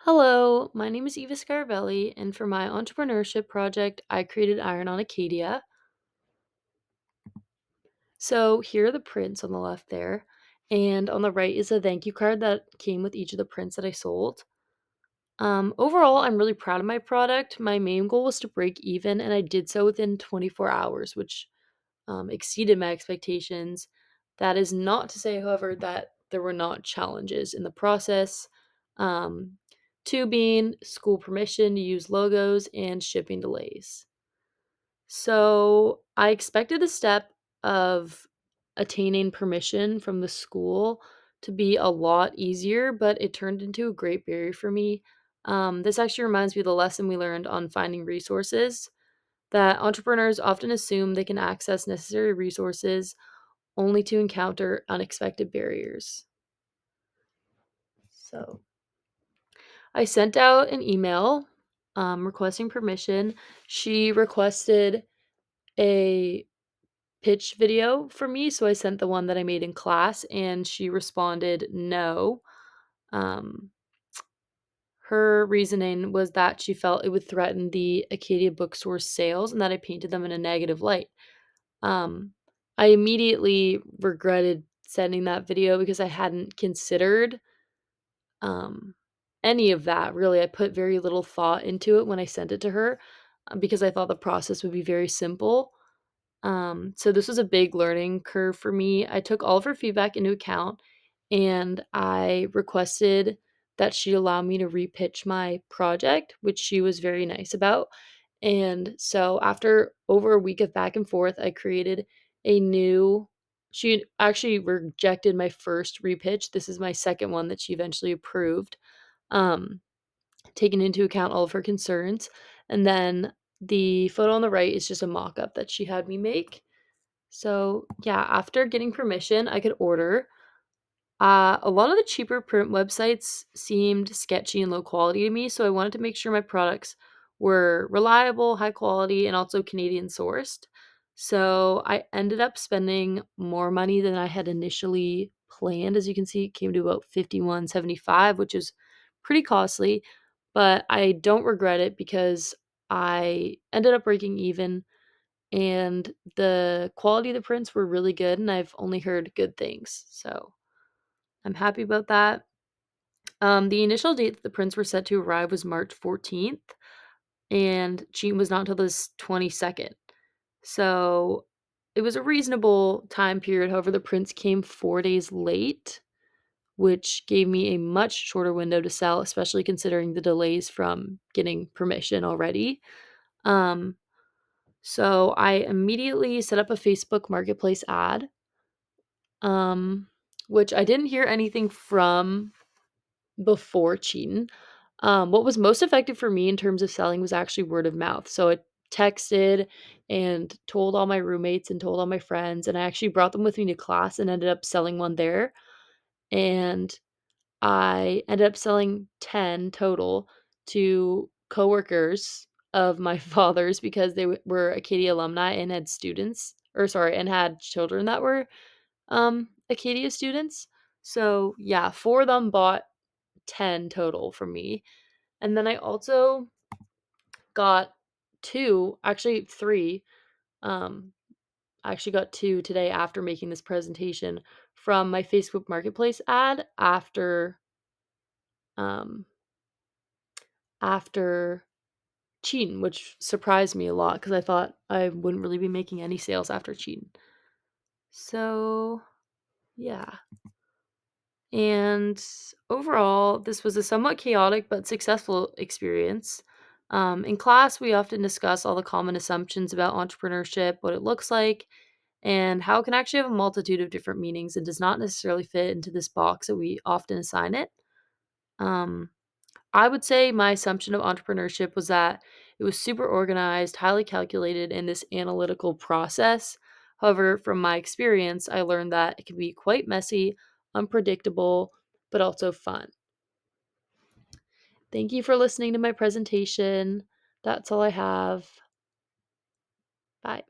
Hello, my name is Eva Scarabelli, and for my entrepreneurship project, I created Iron on Acadia. So here are the prints on the left there, and on the right is a thank you card that came with each of the prints that I sold. Overall, I'm really proud of my product. My main goal was to break even, and I did so within 24 hours, which exceeded my expectations. That is not to say, however, that there were not challenges in the process. Um, Two being school permission to use logos and shipping delays. So I expected the step of attaining permission from the school to be a lot easier, but it turned into a great barrier for me. This actually reminds me of the lesson we learned on finding resources that entrepreneurs often assume they can access necessary resources only to encounter unexpected barriers. So I sent out an email requesting permission. She requested a pitch video for me, so I sent the one that I made in class, and she responded no. Um, Her reasoning was that she felt it would threaten the Acadia bookstore's sales and that I painted them in a negative light. Um, I immediately regretted sending that video because I hadn't considered, um, any of that, really. I put very little thought into it when I sent it to her, because I thought the process would be very simple. So this was a big learning curve for me. I took all of her feedback into account and I requested that she allow me to repitch my project, which she was very nice about. And so after over a week of back and forth, I created a new she actually rejected my first repitch. This is my second one that she eventually approved. Um Taking into account all of her concerns. And then the photo on the right is just a mock-up that she had me make. So, yeah, after getting permission, I could order. A lot of the cheaper print websites seemed sketchy and low quality to me, so I wanted to make sure my products were reliable, high quality, and also Canadian sourced. So I ended up spending more money than I had initially planned. As you can see, it came to about 51.75, which is pretty costly, but I don't regret it because I ended up breaking even and the quality of the prints were really good and I've only heard good things. So I'm happy about that. The initial date that the prints were set to arrive was March 14th, and Cheating was not until this 22nd. So it was a reasonable time period. However, the prints came 4 days late, which gave me a much shorter window to sell, especially considering the delays from getting permission already. Um, so I immediately set up a Facebook Marketplace ad, um, which I didn't hear anything from before Cheatin'. What was most effective for me in terms of selling was actually word of mouth. So I texted and told all my roommates and told all my friends, and I actually brought them with me to class and ended up selling one there. And I ended up selling 10 total to coworkers of my father's because they were Acadia alumni and had students, or sorry, and had children that were Acadia students. So yeah, four of them bought 10 total from me. And then I also got two, actually three. Um, I actually got two today after making this presentation from my Facebook Marketplace ad um after Cheatin', which surprised me a lot because I thought I wouldn't really be making any sales after Cheatin'. So yeah. And overall, this was a somewhat chaotic but successful experience. In class, we often discuss all the common assumptions about entrepreneurship, what it looks like, and how it can actually have a multitude of different meanings and does not necessarily fit into this box that we often assign it. Um, I would say my assumption of entrepreneurship was that it was super organized, highly calculated, in this analytical process. However, from my experience, I learned that it can be quite messy, unpredictable, but also fun. Thank you for listening to my presentation. That's all I have. Bye.